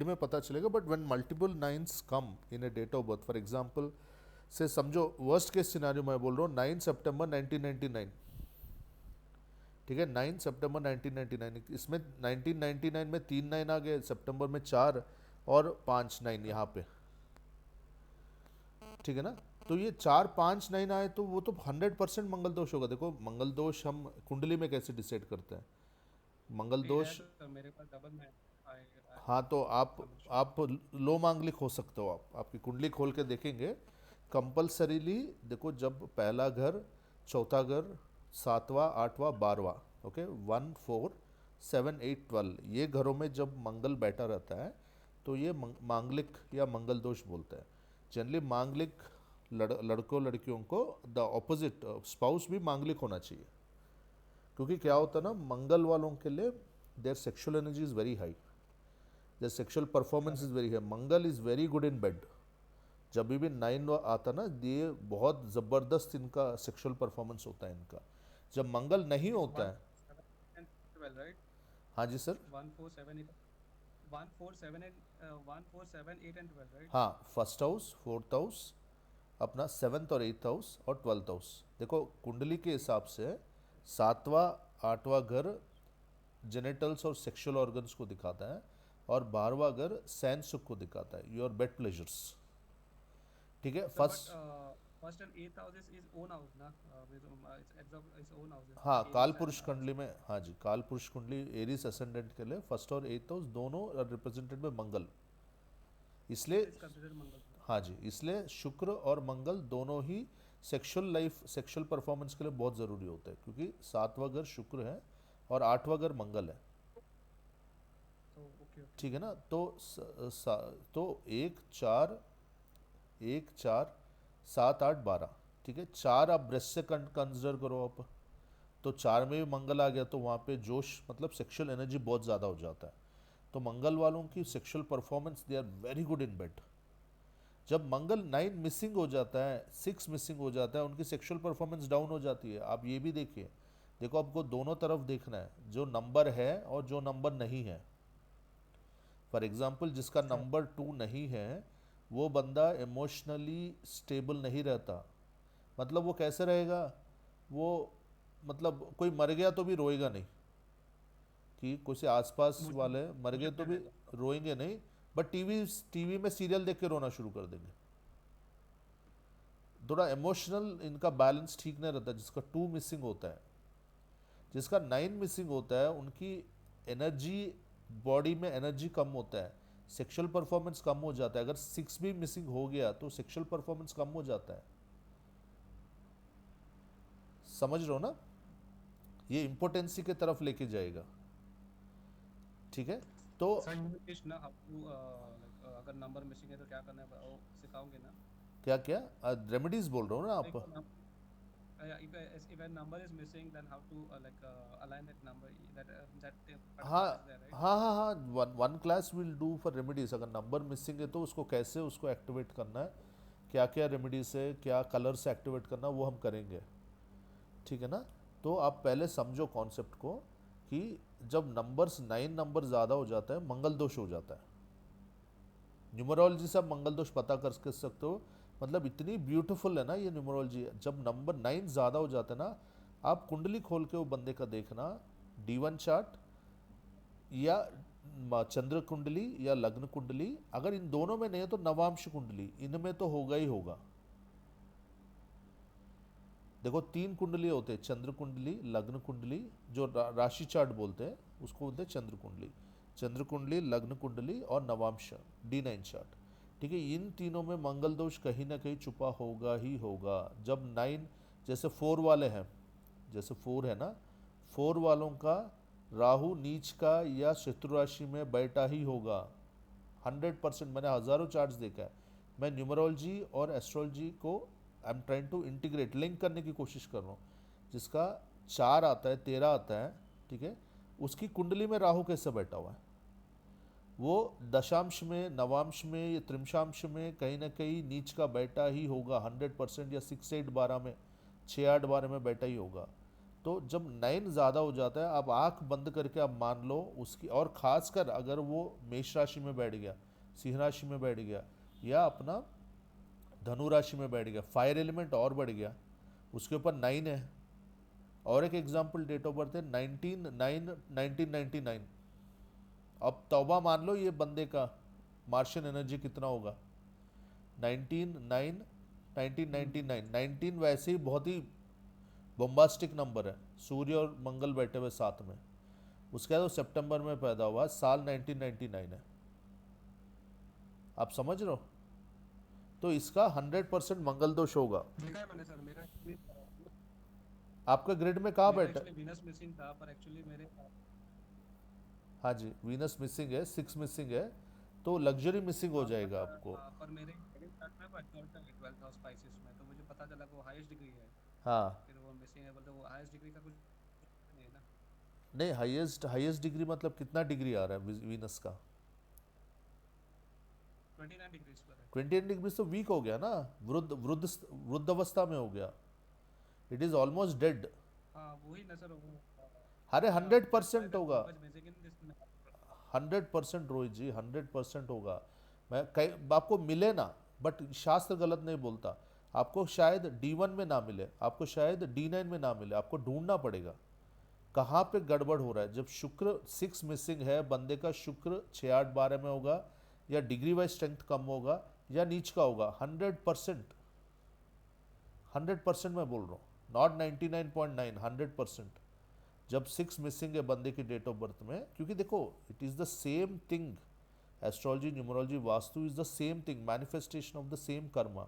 में पता चलेगा, but when multiple nines come in a date of birth, for example से समझो वर्स्ट केस सिनेरियो मैं बोल रहा हूँ 9 सितंबर 1999, ठीक है, 9 सितंबर 1999, इसमें 1999 में 3 9 आ गए, सितंबर में 4 और 5 9 यहाँ पे, ठीक है ना। तो ये 4 5 9 आए तो वो तो 100% मंगल दोष होगा। देखो मंगल दोष हम कुंडली में कैसे डिसाइड करते हैं, मंगल ये है दोष। तो मेरे पास डबल में। आई हाँ तो समझ रहा आप लो मांगलिक हो सकते हो, आप आपकी कुंडली खोल के देखेंगे कंपलसरीली। देखो जब पहला घर, चौथा घर, सातवां, आठवां, बारहवां, ओके, 1 4 7 8 12, ये घरों में जब मंगल बैठा रहता है तो ये मांगलिक या मंगल दोष बोलते हैं। जनरली मांगलिक लड़कों लड़कियों को द ऑपोजिट स्पाउस भी मांगलिक होना चाहिए, क्योंकि क्या होता है ना, मंगल वालों के लिए their sexual energy is very high, the sexual performance is correct. Very है, Mangal is very good in bed. जब भी 9 आता ना, ये बहुत ज़बरदस्त इनका सेक्सुअल परफॉर्मेंस होता है इनका। जब मंगल नहीं इट्स होता वन है। Seven and 12 right. हाँ जी सर। 1 4 7 8, 1 4 7 and 1 4 7 8 and 12 right. हाँ, फर्स्ट हाउस, फोर्थ हाउस, अपना सेवन्थ और एट्थ हाउस और ट्वेल्थ हाउस। देखो कुंडली के हिसाब से सातवां आठवां घर जेनेटल्स और सेक्सुअल ऑर्गन्स को दिखाता है, और बारहवां घर सैन सुख को दिखाता है, योर बेड प्लेजर्स, ठीक है। Sir but first, first and eighth house is own house ना। It's exact is own houses हाँ काल एरीज पुरुष एंड कुंडली में, हाँ जी, काल पुरुष कुंडली एरिस असेंडेंट के लिए फर्स्ट और एथ हाउस दोनों रिप्रेजेंटेड में मंगल, दिस इसलिए, इज कंसिडर्ड मंगल। हाँ जी, इसलिए शुक्र और मंगल दोनों ही सेक्सुअल लाइफ, सेक्सुअल परफॉर्मेंस के लिए बहुत ज़रूरी होता है, क्योंकि सातवां घर शुक्र है और आठवां घर मंगल है, तो ओके ओके। ठीक है ना। तो तो 1 4, 1 4 7 8 12, ठीक है, 4 आप ब्रेस्ट से कंसिडर करो आप, तो 4 में भी मंगल आ गया तो वहाँ पे जोश, मतलब सेक्सुअल एनर्जी बहुत ज़्यादा हो जाता है। तो मंगल वालों की sexual performance they are very good in bed. जब मंगल 9 मिसिंग हो जाता है, 6 मिसिंग हो जाता है, उनकी सेक्सुअल परफॉर्मेंस डाउन हो जाती है। आप ये भी देखिए, देखो आपको दोनों तरफ देखना है, जो नंबर है और जो नंबर नहीं है। फॉर एग्जाम्पल जिसका सर नंबर 2 नहीं है, वो बंदा इमोशनली स्टेबल नहीं रहता। मतलब वो कैसे रहेगा, वो मतलब कोई मर गया तो भी रोएगा नहीं, कि कुछ आसपास मुझे वाले मर मुझे गए तो डर भी रहता है। रोएंगे नहीं, बट टीवी टीवी में सीरियल देख के रोना शुरू कर देंगे। थोड़ा इमोशनल इनका बैलेंस ठीक नहीं रहता, जिसका 2 मिसिंग होता है। जिसका 9 मिसिंग होता है उनकी एनर्जी, बॉडी में एनर्जी कम होता है, सेक्सुअल परफॉर्मेंस कम हो जाता है। अगर 6 भी मिसिंग हो गया तो सेक्सुअल परफॉर्मेंस कम हो जाता है, समझ रहे हो ना, ये इम्पोर्टेंसी की तरफ लेके जाएगा, ठीक है। तो सर यू विल टीच ना हाउ टू लाइक अगर नंबर मिसिंग है तो क्या करना है वो सिखाओगे ना। क्या क्या रेमेडीज बोल रहे हो ना आप। Like if a number is missing then how to align that number that हाँ particular is there right. हाँ हाँ हाँ, one one class will do for remedies. अगर नंबर मिसिंग है तो उसको कैसे उसको एक्टिवेट करना है, क्या क्या रेमेडीज है, क्या कलर से एक्टिवेट करना, वो हम करेंगे, ठीक है ना। तो आप पहले समझो कॉन्सेप्ट को, कि जब नंबर्स 9 नंबर ज़्यादा हो जाता है मंगल दोष हो जाता है। न्यूमरोलॉजी से आप मंगल दोष पता कर सकते हो, मतलब इतनी ब्यूटीफुल है ना ये न्यूमरोलॉजी। जब नंबर 9 ज़्यादा हो जाता है ना, आप कुंडली खोल के वो बंदे का देखना, D1 चार्ट या चंद्र कुंडली या लग्न कुंडली, अगर इन दोनों में नहीं है तो नवांश कुंडली, इनमें तो होगा ही होगा। देखो 3 कुंडली होते हैं, चंद्र कुंडली, लग्न कुंडली, जो राशि चार्ट बोलते हैं उसको बोलते हैं चंद्र कुंडली, चंद्र कुंडली, लग्न कुंडली और नवांश, D9 चार्ट, ठीक है। इन तीनों में मंगल दोष कहीं ना कहीं छुपा होगा ही होगा। जब 9, जैसे 4 वाले हैं, जैसे 4 है ना, 4 वालों का राहु नीच का या शत्रु राशि में बैठा ही होगा, 100%। मैंने हज़ारों चार्ट्स देखा है। मैं न्यूमरोलॉजी और एस्ट्रोलॉजी को I am trying to integrate, link करने की कोशिश कर रहा हूँ। जिसका 4 आता है, 13 आता है, ठीक है, उसकी कुंडली में राहु कैसे बैठा हुआ है, वो दशांश में, नवांश में या त्रिमशांश में कहीं ना कहीं नीच का बैठा ही होगा 100%, या 6 8 12 में, 6 8 12 में बैठा ही होगा। तो जब 9 ज़्यादा हो जाता है, आप आंख बंद करके आप मान लो उसकी, और खासकर अगर वो मेष राशि में बैठ गया, सिंह राशि में बैठ गया, या अपना धनु राशि में बैठ गया, फायर एलिमेंट और बढ़ गया, उसके ऊपर 9 है। और एक एग्जाम्पल, डेट ऑफ बर्थ है 19/9/1999। अब तौबा मान लो ये बंदे का मार्शियन एनर्जी कितना होगा, 19/9/1999। 19 वैसे ही बहुत ही बोम्बास्टिक नंबर है, सूर्य और मंगल बैठे हुए साथ में। उसके बाद वो सितंबर में पैदा हुआ, साल 1999 है। आप समझ रहे हो? तो इसका 100% मंगल दोष होगा। देखा है मैंने सर, मेरा आपका ग्रिड में कहाँ बैठा? एक्चुअली वीनस मिसिंग था, पर एक्चुअली मेरे हाँ जी, वीनस मिसिंग है, 6 मिसिंग है, तो लग्जरी मिसिंग हो जाएगा आपको। पर मेरे क्रेडिट कार्ड में पर 12 था स्पाइसेस में, तो मुझे पता चला कि वो हाईएस्ट डिग्री है। हाँ, फिर वो मिसिंग है बोलते, वो हाईएस्ट डिग्री का कुछ नहीं है ना। नहीं, हाईएस्ट हाईएस्ट डिग्री मतलब कितना डिग्री आ रहा है वीनस का? 29 डिग्रीज पर है। 28 डिग्री तो वीक हो गया ना, वृद्ध वृद्ध वृद्ध अवस्था में हो गया, इट इज ऑलमोस्ट डेड। हाँ वही ना सर, वो अरे या hundred that's why percent that होगा, Pankaj missing in this. 100% Rohit ji, 100% होगा। मैं कई आपको मिले ना, बट शास्त्र गलत नहीं बोलता। आपको शायद D1 में ना मिले, आपको शायद D9 में ना मिले, आपको ढूंढना पड़ेगा कहाँ पे गड़बड़ हो रहा है। जब शुक्र 6 मिसिंग है बंदे का, शुक्र 6 8 12 में होगा, या डिग्री वाइज स्ट्रेंथ कम होगा, या नीच का होगा। 100%, 100% मैं बोल रहा हूँ, नॉट 99.9, 100%। जब 6 मिसिंग है बंदे की डेट ऑफ बर्थ में, क्योंकि देखो it is the same thing, astrology, numerology, vastu is the same thing, manifestation of the same Karma.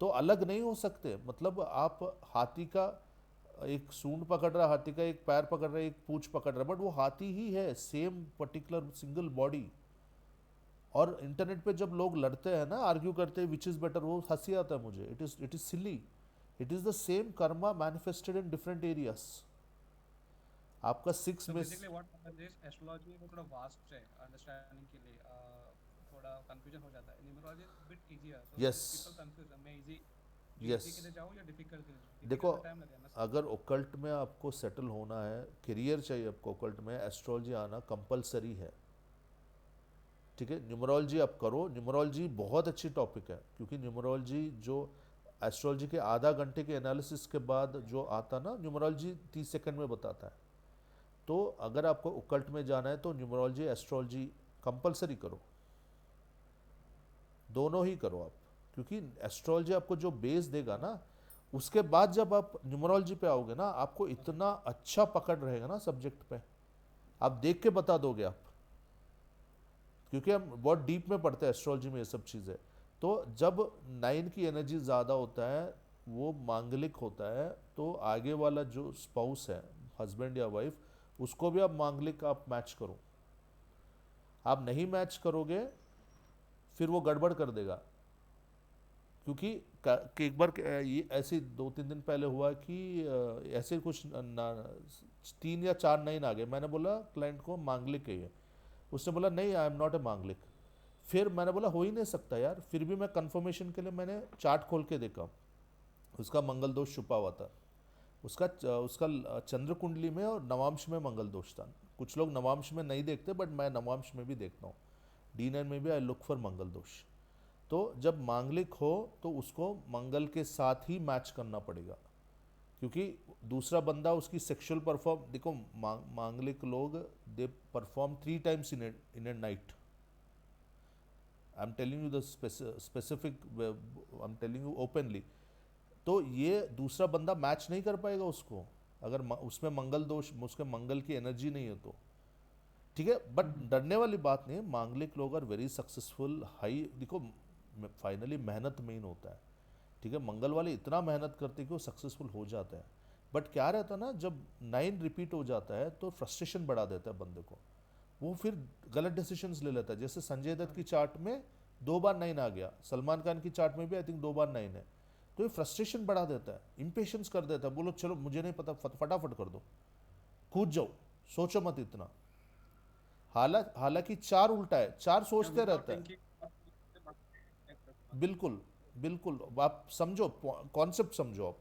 तो अलग नहीं हो सकते। मतलब आप हाथी का एक सूंड पकड़ रहा है, हाथी का एक पैर पकड़ रहा है, एक पूंछ पकड़ रहा है, बट वो हाथी ही है, सेम पर्टिकुलर सिंगल बॉडी। और इंटरनेट पे जब लोग लड़ते हैं ना, आर्ग्यू करते हैं विच इज़ बेटर, वो हंसी आता है मुझे। It is silly. It is the same Karma manifested in different areas. आपका 6 तो में basically what happens is, astrology वो थोड़ा वास्ट है अंडरस्टैंडिंग के लिए, थोड़ा कंफ्यूजन हो जाता है। Numerology is bit easier, so yes, people confuse, मैं इजी यस, इजी के लिए जाऊँ या डिफिकल्ट के लिए जाऊँ? देखो, डिफिकल्ट में टाइम लगेगा ना सर। अगर ओकल्ट में आपको सेटल होना है, करियर चाहिए आपको ओकल्ट में, एस्ट्रोलॉजी आना कंपलसरी है। ठीक है, न्यूमरोलॉजी आप करो, न्यूमरोलॉजी बहुत अच्छी टॉपिक है, क्योंकि न्यूमरोलॉजी जो एस्ट्रोलॉजी के आधा घंटे के एनालिसिस के बाद जो आता ना, न्यूमरोलॉजी 30 सेकंड में बताता है। तो अगर आपको ओकल्ट में जाना है तो न्यूमरोलॉजी एस्ट्रोलॉजी कंपलसरी करो, दोनों ही करो आप। क्योंकि एस्ट्रोलॉजी आपको जो बेस देगा ना, उसके बाद जब आप न्यूमरोलॉजी पे आओगे ना, आपको इतना अच्छा पकड़ रहेगा ना सब्जेक्ट पे, आप देख के बता दोगे आप। क्योंकि हम बहुत डीप में पढ़ते हैं एस्ट्रोलॉजी में ये सब चीज़ें। तो जब 9 की एनर्जी ज़्यादा होता है, वो मांगलिक होता है, तो आगे वाला जो स्पाउस है, हस्बैंड या वाइफ, उसको भी आप मांगलिक आप मैच करो। आप नहीं मैच करोगे, फिर वो गड़बड़ कर देगा। क्योंकि कि एक बार ये ऐसे 2 3 दिन पहले हुआ कि ऐसे कुछ 3 या 4 9 आ गए। मैंने बोला क्लाइंट को मांगलिक है ये, उसने बोला नहीं, आई एम नॉट ए मांगलिक। फिर मैंने बोला हो ही नहीं सकता यार, फिर भी मैं कंफर्मेशन के लिए मैंने चार्ट खोल के देखा, उसका मंगल दोष छुपा हुआ था। उसका चंद्र कुंडली में और नवांश में मंगल दोष था। कुछ लोग नवांश में नहीं देखते, बट मैं नवांश में भी देखता हूँ। D9 में भी आई लुक फॉर मंगल दोष। तो जब मांगलिक हो तो उसको मंगल के साथ ही मैच करना पड़ेगा, क्योंकि दूसरा बंदा उसकी सेक्सुअल परफॉर्म, देखो मांगलिक लोग they perform 3 times in A night. I am telling you the specific, I am telling you openly. तो ये दूसरा बंदा मैच नहीं कर पाएगा उसको, अगर उसमें मंगल दोष, उसके मंगल की एनर्जी नहीं है तो। ठीक है, बट डरने वाली बात नहीं है, मांगलिक लोग आर वेरी सक्सेसफुल। हाई देखो, फाइनली मेहनत मेन होता है। ठीक है, मंगल वाले इतना मेहनत करते हैं कि वो सक्सेसफुल हो जाते हैं। बट क्या रहता है ना, जब 9 रिपीट हो जाता है तो फ्रस्ट्रेशन बढ़ा देता है बंदे को, वो फिर गलत डिसीजंस ले लेता है। जैसे संजय दत्त की चार्ट में 2 बार 9 आ गया, सलमान खान की चार्ट में भी आई थिंक 2 बार 9 है। तो ये फ्रस्ट्रेशन बढ़ा देता है, इम्पेशंस कर देता है, बोलो चलो मुझे नहीं पता, फटाफट कर दो, कूद जाओ, सोचो मत इतना। हालांकि 4 उल्टा है, 4 सोचते विदाउट रहता है। थिंकिंग। बिल्कुल, बिल्कुल, आप समझो, कॉन्सेप्ट समझो आप।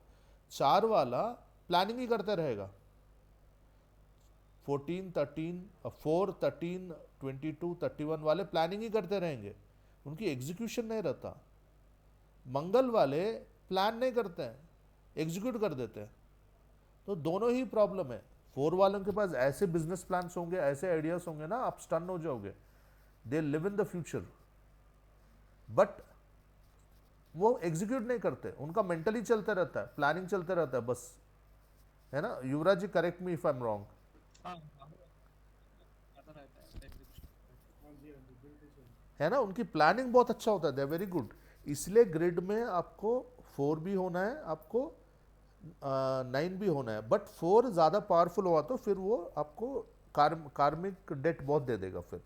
4 वाला प्लानिंग ही करते रहेगा। 14, 13, 4, 13, 22, 31 वाले प्लानिंग ही करते रहेंगे, उनकी एग्जीक्यूशन नहीं रहता। मंगल वाले प्लान नहीं करते हैं, एग्जीक्यूट कर देते हैं। तो दोनों ही प्रॉब्लम है। 4 वालों के पास ऐसे बिजनेस प्लान्स होंगे, ऐसे आइडियाज होंगे ना, आप स्टन हो जाओगे। They live in the future, but वो एग्जीक्यूट नहीं करते, उनका मेंटली चलते रहता है, प्लानिंग चलते रहता है बस, है ना। Yuvraj ji, correct me if I am wrong, हाँ हाँ, आता रहता है एग्जीक्यूशन। है ना। उनकी प्लानिंग बहुत अच्छा होता है, दे वेरी गुड। इसलिए ग्रिड में आपको 4 भी होना है, आपको 9 भी होना है, बट 4 ज़्यादा पावरफुल हुआ तो फिर वो आपको कार्मिक डेट बहुत दे देगा। फिर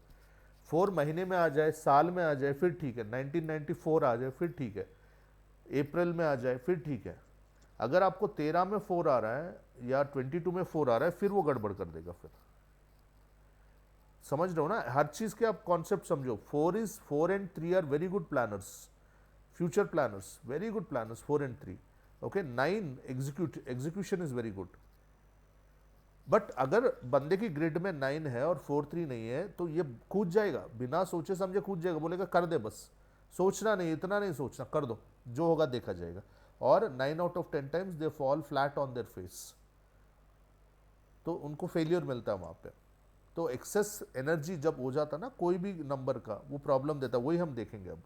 4 महीने में आ जाए, साल में आ जाए, फिर ठीक है। 1994 आ जाए, फिर ठीक है। अप्रैल में आ जाए, फिर ठीक है। अगर आपको 13 में 4 आ रहा है या 22 में 4 आ रहा है, फिर वो गड़बड़ कर देगा। फिर समझ रहे हो ना, हर चीज के आप कॉन्सेप्ट समझो। 4 and 3 are very good planners, future planners, very good planners 4 and 3। Okay, 9 execution is very good. But अगर बंदे की ग्रिड में 9 है और 4, 3 नहीं है, तो ये कूद जाएगा, बिना सोचे समझे कूद जाएगा, बोलेगा कर दे बस, सोचना नहीं, इतना नहीं सोचना, कर दो, जो होगा देखा जाएगा। और 9 out of 10 times they fall flat on their face, तो उनको फेलियर मिलता है वहां पे। तो एक्सेस एनर्जी जब हो जाता ना कोई भी नंबर का, वो प्रॉब्लम देता है, वही हम देखेंगे अब।